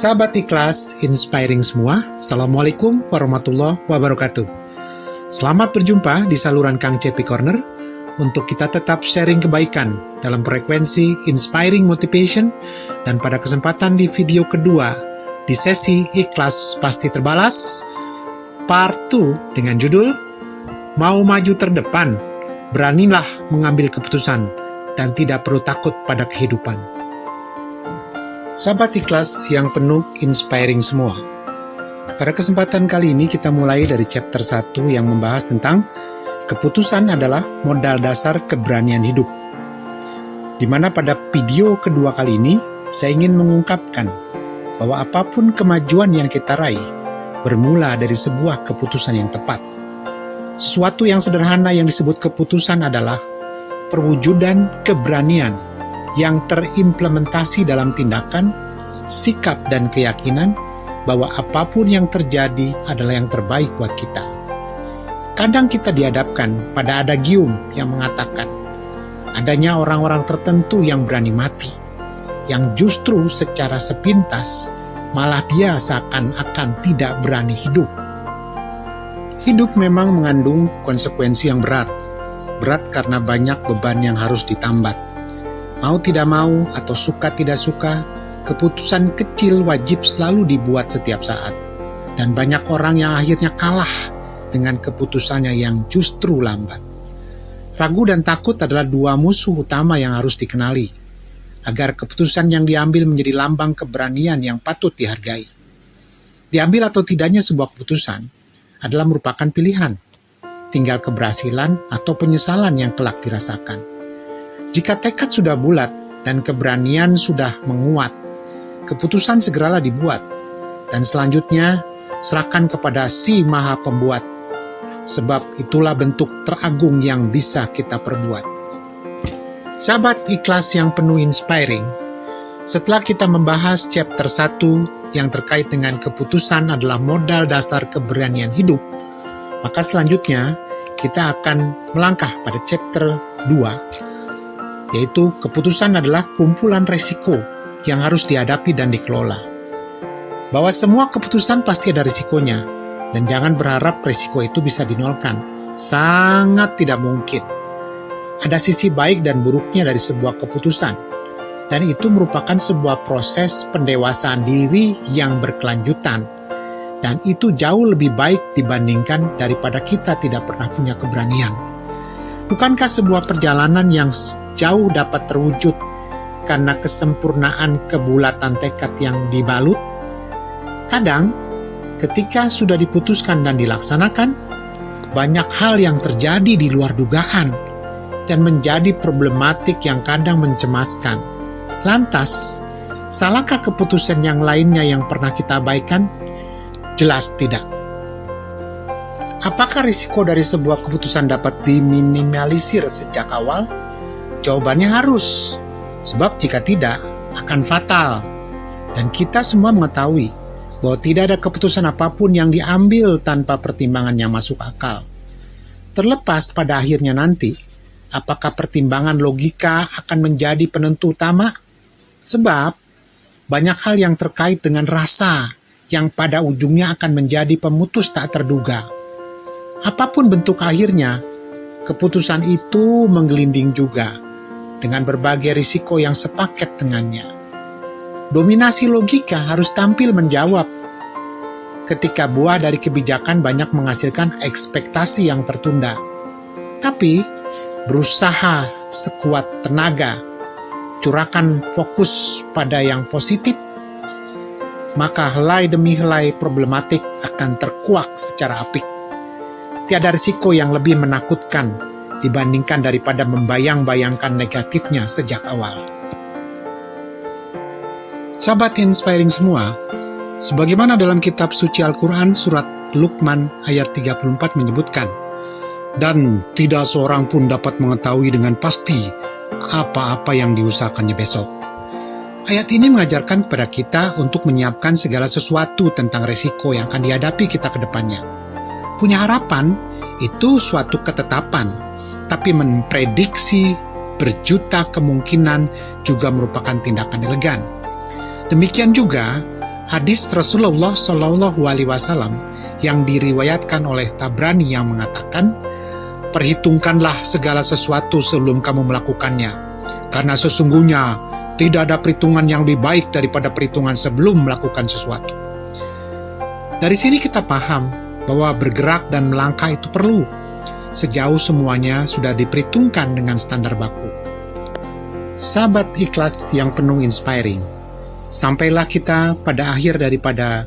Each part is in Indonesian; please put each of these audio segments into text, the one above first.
Sahabat ikhlas, inspiring semua, Assalamualaikum warahmatullahi wabarakatuh. Selamat berjumpa di saluran Kang Cepi Corner untuk kita tetap sharing kebaikan dalam frekuensi Inspiring Motivation, dan pada kesempatan di video kedua di sesi Ikhlas Pasti Terbalas Part 2 dengan judul Mau Maju Terdepan, Beranilah Mengambil Keputusan dan Tidak Perlu Takut pada Kehidupan. Sahabat ikhlas yang penuh inspiring semua. Pada kesempatan kali ini kita mulai dari chapter 1 yang membahas tentang keputusan adalah modal dasar keberanian hidup. Di mana pada video kedua kali ini saya ingin mengungkapkan bahwa apapun kemajuan yang kita raih bermula dari sebuah keputusan yang tepat. Sesuatu yang sederhana yang disebut keputusan adalah perwujudan keberanian yang terimplementasi dalam tindakan, sikap, dan keyakinan bahwa apapun yang terjadi adalah yang terbaik buat kita. Kadang kita dihadapkan pada adagium yang mengatakan adanya orang-orang tertentu yang berani mati, yang justru secara sepintas malah dia seakan-akan tidak berani hidup. Hidup memang mengandung konsekuensi yang berat karena banyak beban yang harus ditambat. Mau tidak mau atau suka tidak suka, keputusan kecil wajib selalu dibuat setiap saat. Dan banyak orang yang akhirnya kalah dengan keputusannya yang justru lambat. Ragu dan takut adalah dua musuh utama yang harus dikenali, agar keputusan yang diambil menjadi lambang keberanian yang patut dihargai. Diambil atau tidaknya sebuah keputusan adalah merupakan pilihan, tinggal keberhasilan atau penyesalan yang kelak dirasakan. Jika tekad sudah bulat dan keberanian sudah menguat, keputusan segeralah dibuat, dan selanjutnya serahkan kepada Si Maha Pembuat, sebab itulah bentuk teragung yang bisa kita perbuat. Sahabat ikhlas yang penuh inspiring, setelah kita membahas chapter 1 yang terkait dengan keputusan adalah modal dasar keberanian hidup, maka selanjutnya kita akan melangkah pada chapter 2, yaitu keputusan adalah kumpulan resiko yang harus dihadapi dan dikelola. Bahwa semua keputusan pasti ada risikonya, dan jangan berharap risiko itu bisa dinolkan. Sangat tidak mungkin. Ada sisi baik dan buruknya dari sebuah keputusan, dan itu merupakan sebuah proses pendewasaan diri yang berkelanjutan, dan itu jauh lebih baik dibandingkan daripada kita tidak pernah punya keberanian. Bukankah sebuah perjalanan yang jauh dapat terwujud karena kesempurnaan kebulatan tekad yang dibalut? Kadang, ketika sudah diputuskan dan dilaksanakan, banyak hal yang terjadi di luar dugaan dan menjadi problematik yang kadang mencemaskan. Lantas, salahkah keputusan yang lainnya yang pernah kita abaikan? Jelas tidak. Apakah risiko dari sebuah keputusan dapat diminimalisir sejak awal? Jawabannya harus, sebab jika tidak akan fatal. Dan kita semua mengetahui bahwa tidak ada keputusan apapun yang diambil tanpa pertimbangan yang masuk akal. Terlepas pada akhirnya nanti, apakah pertimbangan logika akan menjadi penentu utama? Sebab banyak hal yang terkait dengan rasa yang pada ujungnya akan menjadi pemutus tak terduga. Apapun bentuk akhirnya, keputusan itu menggelinding juga dengan berbagai risiko yang sepaket dengannya. Dominasi logika harus tampil menjawab ketika buah dari kebijakan banyak menghasilkan ekspektasi yang tertunda. Tapi, berusaha sekuat tenaga, curahkan fokus pada yang positif, maka helai demi helai problematik akan terkuak secara apik. Tiada risiko yang lebih menakutkan dibandingkan daripada membayang-bayangkan negatifnya sejak awal. Sahabat inspiring semua, sebagaimana dalam kitab suci Al-Quran surat Luqman ayat 34 menyebutkan, dan tidak seorang pun dapat mengetahui dengan pasti apa-apa yang diusahakannya besok. Ayat ini mengajarkan kepada kita untuk menyiapkan segala sesuatu tentang resiko yang akan dihadapi kita ke depannya. Punya harapan itu suatu ketetapan, tapi memprediksi berjuta kemungkinan juga merupakan tindakan elegan. Demikian juga Hadis Rasulullah Shallallahu Alaihi Wasallam yang diriwayatkan oleh Tabrani yang mengatakan, perhitungkanlah segala sesuatu sebelum kamu melakukannya, karena sesungguhnya tidak ada perhitungan yang lebih baik daripada perhitungan sebelum melakukan sesuatu. Dari sini kita paham bahwa bergerak dan melangkah itu perlu, sejauh semuanya sudah diperhitungkan dengan standar baku. Sahabat ikhlas yang penuh inspiring, sampailah kita pada akhir daripada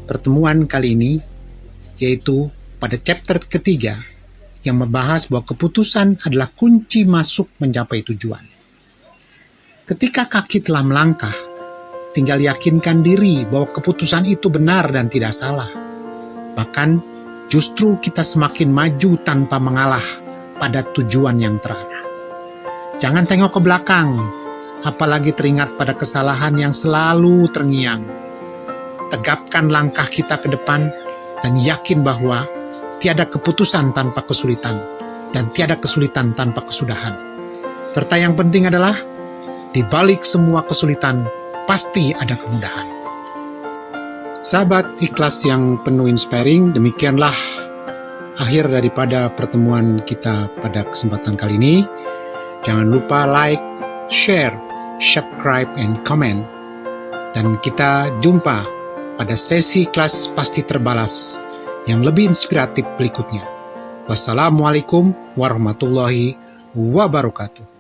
pertemuan kali ini, yaitu pada chapter ketiga yang membahas bahwa keputusan adalah kunci masuk mencapai tujuan. Ketika kaki telah melangkah, tinggal yakinkan diri bahwa keputusan itu benar dan tidak salah. Bahkan justru kita semakin maju tanpa mengalah pada tujuan yang terarah. Jangan tengok ke belakang, apalagi teringat pada kesalahan yang selalu terngiang. Tegapkan langkah kita ke depan dan yakin bahwa tiada keputusan tanpa kesulitan dan tiada kesulitan tanpa kesudahan. Serta yang penting adalah di balik semua kesulitan pasti ada kemudahan. Sahabat ikhlas yang penuh inspiring, demikianlah akhir daripada pertemuan kita pada kesempatan kali ini. Jangan lupa like, share, subscribe, and comment. Dan kita jumpa pada sesi kelas pasti terbalas yang lebih inspiratif berikutnya. Wassalamualaikum warahmatullahi wabarakatuh.